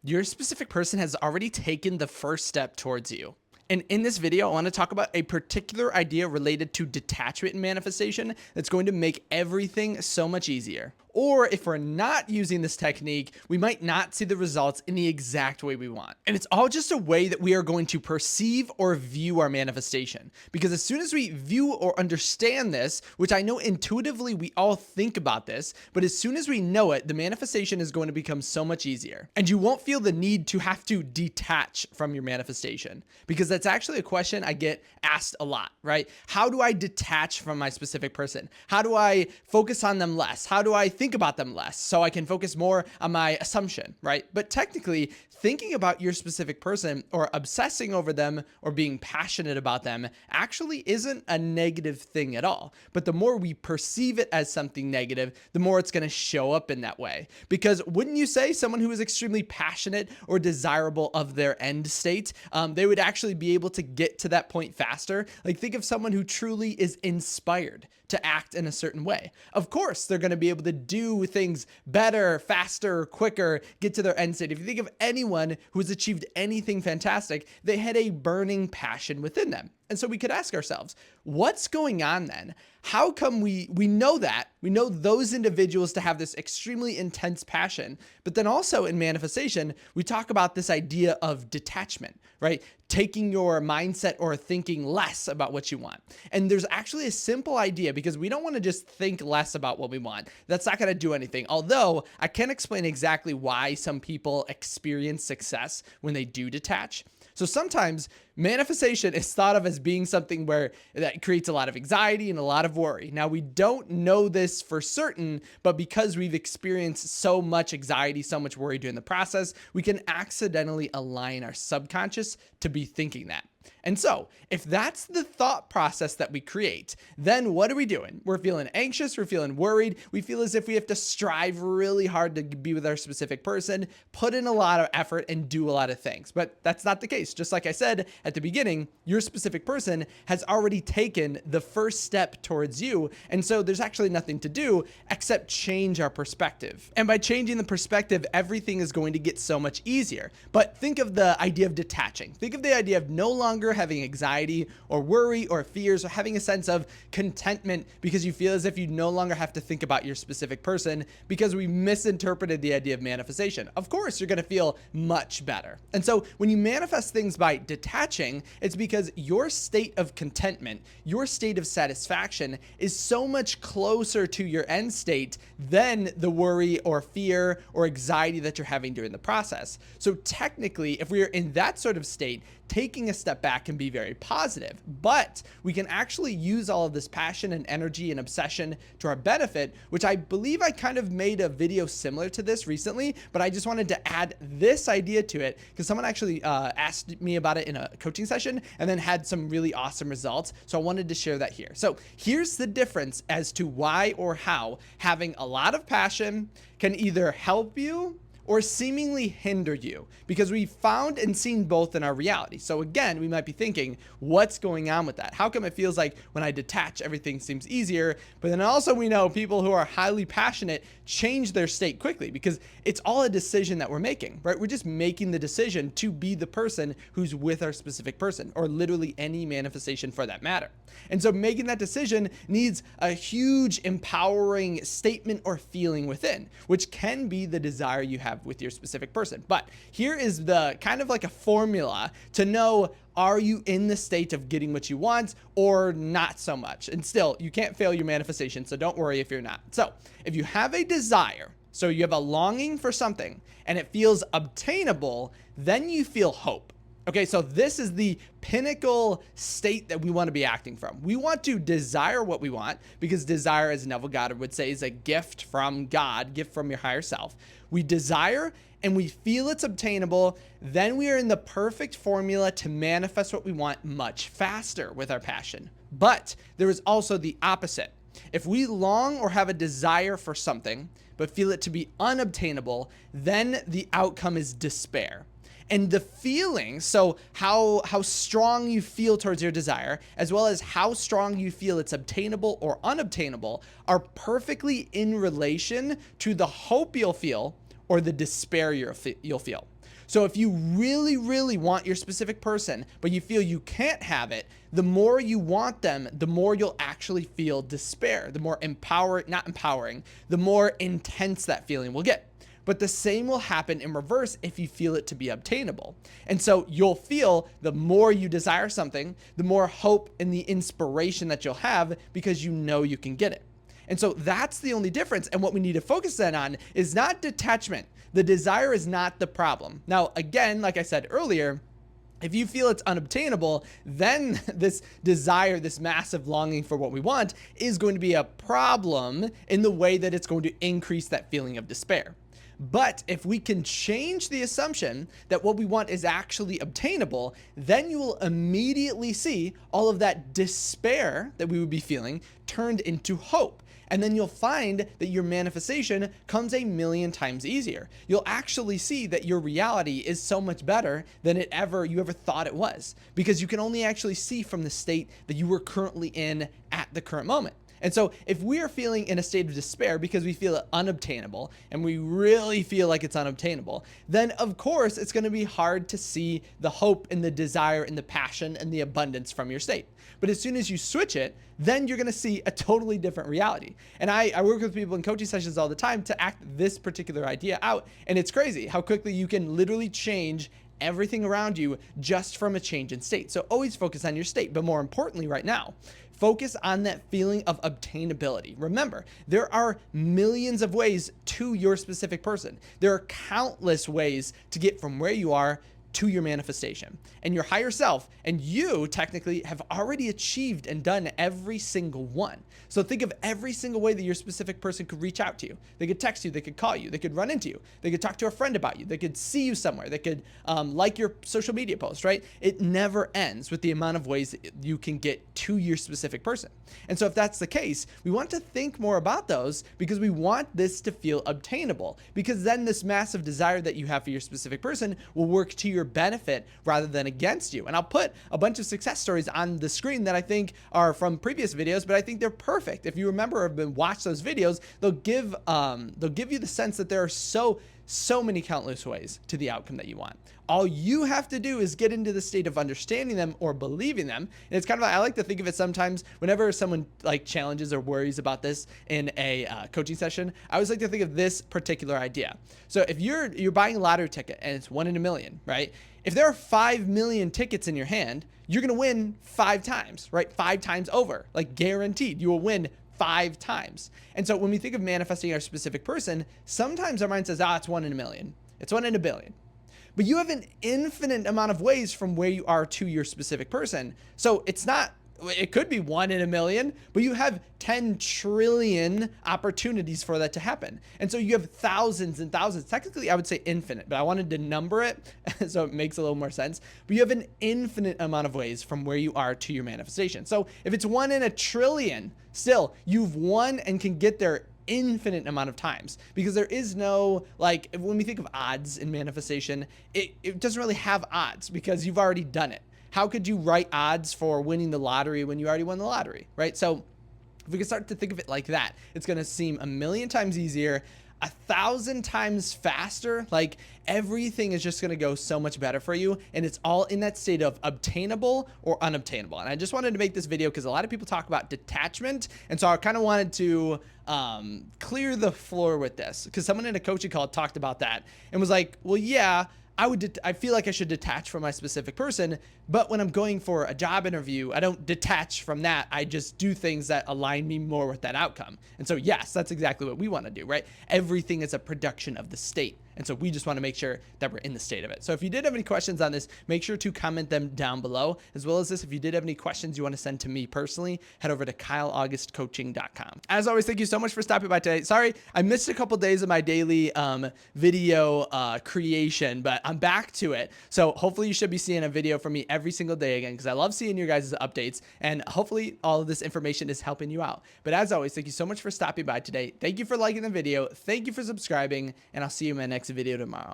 Your specific person has already taken the first step towards you. And in this video, I want to talk about a particular idea related to detachment and manifestation that's going to make everything so much easier. Or if we're not using this technique, we might not see the results in the exact way we want. And it's all just a way that we are going to perceive or view our manifestation. Because as soon as we view or understand this, which I know intuitively we all think about this, but as soon as we know it, the manifestation is going to become so much easier. And you won't feel the need to have to detach from your manifestation, because that's actually a question I get asked a lot, right? How do I detach from my specific person? How do I focus on them less? How do I think about them less so I can focus more on my assumption, right? But technically, thinking about your specific person or obsessing over them or being passionate about them actually isn't a negative thing at all. But the more we perceive it as something negative, the more it's going to show up in that way. Because wouldn't you say someone who is extremely passionate or desirable of their end state, they would actually be able to get to that point faster? Like, think of someone who truly is inspired to act in a certain way. Of course, they're going to be able to do things better, faster, quicker, get to their end state. If you think of anyone who has achieved anything fantastic, they had a burning passion within them. And so we could ask ourselves, what's going on then? How come we know that? We know those individuals to have this extremely intense passion, but then also in manifestation, we talk about this idea of detachment, right? Taking your mindset or thinking less about what you want. And there's actually a simple idea, because we don't want to just think less about what we want. That's not going to do anything. Although I can explain exactly why some people experience success when they do detach. So sometimes manifestation is thought of as being something where that creates a lot of anxiety and a lot of worry. Now, we don't know this for certain, but because we've experienced so much anxiety, so much worry during the process, we can accidentally align our subconscious to be thinking that. And so if that's the thought process that we create, then what are we doing? We're feeling anxious. We're feeling worried. We feel as if we have to strive really hard to be with our specific person, put in a lot of effort and do a lot of things. But that's not the case. Just like I said at the beginning, your specific person has already taken the first step towards you. And so there's actually nothing to do except change our perspective. And by changing the perspective, everything is going to get so much easier. But think of the idea of detaching. Think of the idea of no longer having anxiety or worry or fears, or having a sense of contentment because you feel as if you no longer have to think about your specific person because we misinterpreted the idea of manifestation. Of course, you're going to feel much better. And so when you manifest things by detaching, it's because your state of contentment, your state of satisfaction is so much closer to your end state than the worry or fear or anxiety that you're having during the process. So technically, if we are in that sort of state, taking a step back can be very positive, but we can actually use all of this passion and energy and obsession to our benefit, which I believe I kind of made a video similar to this recently, but I just wanted to add this idea to it because someone actually asked me about it in a coaching session and then had some really awesome results. So I wanted to share that here. So here's the difference as to why or how having a lot of passion can either help you or seemingly hinder you, because we found and seen both in our reality. So again, we might be thinking, what's going on with that? How come it feels like when I detach, everything seems easier? But then also we know people who are highly passionate change their state quickly because it's all a decision that we're making, right? We're just making the decision to be the person who's with our specific person, or literally any manifestation for that matter. And so making that decision needs a huge empowering statement or feeling within, which can be the desire you have with your specific person. But here is the kind of like a formula to know, are you in the state of getting what you want or not so much? And still, you can't fail your manifestation, so don't worry if you're not. So if you have a desire, so you have a longing for something and it feels obtainable, then you feel hope. Okay, so this is the pinnacle state that we want to be acting from. We want to desire what we want because desire, as Neville Goddard would say, is a gift from God, gift from your higher self. We desire and we feel it's obtainable, then we are in the perfect formula to manifest what we want much faster with our passion. But there is also the opposite. If we long or have a desire for something, but feel it to be unobtainable, then the outcome is despair. And the feeling, so how strong you feel towards your desire, as well as how strong you feel it's obtainable or unobtainable, are perfectly in relation to the hope you'll feel or the despair you'll feel. So if you really, really want your specific person, but you feel you can't have it, the more you want them, the more you'll actually feel despair, the more not empowering, the more intense that feeling will get. But the same will happen in reverse if you feel it to be obtainable. And so you'll feel the more you desire something, the more hope and the inspiration that you'll have because you know you can get it. And so that's the only difference. And what we need to focus then on is not detachment. The desire is not the problem. Now, again, like I said earlier, if you feel it's unobtainable, then this desire, this massive longing for what we want is going to be a problem in the way that it's going to increase that feeling of despair. But if we can change the assumption that what we want is actually obtainable, then you will immediately see all of that despair that we would be feeling turned into hope. And then you'll find that your manifestation comes a million times easier. You'll actually see that your reality is so much better than you ever thought it was, because you can only actually see from the state that you were currently in at the current moment. And so if we are feeling in a state of despair because we feel it unobtainable and we really feel like it's unobtainable, then of course it's going to be hard to see the hope and the desire and the passion and the abundance from your state. But as soon as you switch it, then you're going to see a totally different reality. And I work with people in coaching sessions all the time to act this particular idea out. And it's crazy how quickly you can literally change everything around you just from a change in state. So always focus on your state, but more importantly right now, focus on that feeling of obtainability. Remember, there are millions of ways to your specific person. There are countless ways to get from where you are to your manifestation. And your higher self and you technically have already achieved and done every single one. So think of every single way that your specific person could reach out to you. They could text you, they could call you, they could run into you, they could talk to a friend about you, they could see you somewhere, they could like your social media post, right? It never ends with the amount of ways that you can get to your specific person. And so if that's the case, we want to think more about those because we want this to feel obtainable, because then this massive desire that you have for your specific person will work to your benefit rather than against you. And I'll put a bunch of success stories on the screen that I think are from previous videos, but I think they're perfect. If you remember or have been watched those videos, they'll give you the sense that there are so many countless ways to the outcome that you want. All you have to do is get into the state of understanding them or believing them. And it's kind of, I like to think of it sometimes whenever someone like challenges or worries about this in a coaching session, I always like to think of this particular idea. So if you're buying a lottery ticket and it's 1 in a million, right? If there are 5 million tickets in your hand, you're going to win 5 times, right? 5 times over, like guaranteed, you will win 5 times. And so when we think of manifesting our specific person, sometimes our mind says, it's 1 in a million. It's 1 in a billion. But you have an infinite amount of ways from where you are to your specific person. So it could be 1 in a million, but you have 10 trillion opportunities for that to happen. And so you have thousands and thousands. Technically, I would say infinite, but I wanted to number it so it makes a little more sense. But you have an infinite amount of ways from where you are to your manifestation. So if it's 1 in a trillion, still, you've won and can get there infinite amount of times, because there is no, like, when we think of odds in manifestation, it doesn't really have odds because you've already done it. How could you write odds for winning the lottery when you already won the lottery, right? So if we can start to think of it like that, it's going to seem a million times easier, 1,000 times faster. Like, everything is just going to go so much better for you. And it's all in that state of obtainable or unobtainable. And I just wanted to make this video because a lot of people talk about detachment. And so I kind of wanted to clear the floor with this, because someone in a coaching call talked about that and was like, well, yeah, I feel like I should detach from my specific person, but when I'm going for a job interview, I don't detach from that. I just do things that align me more with that outcome. And so, yes, that's exactly what we want to do, right? Everything is a production of the state. And so we just want to make sure that we're in the state of it. So if you did have any questions on this, make sure to comment them down below. As well as this, if you did have any questions you want to send to me personally, head over to kyleaugustcoaching.com. As always, thank you so much for stopping by today. Sorry, I missed a couple days of my daily video creation, but I'm back to it. So hopefully you should be seeing a video from me every single day again, because I love seeing your guys' updates, and hopefully all of this information is helping you out. But as always, thank you so much for stopping by today. Thank you for liking the video. Thank you for subscribing, and I'll see you in my next video tomorrow.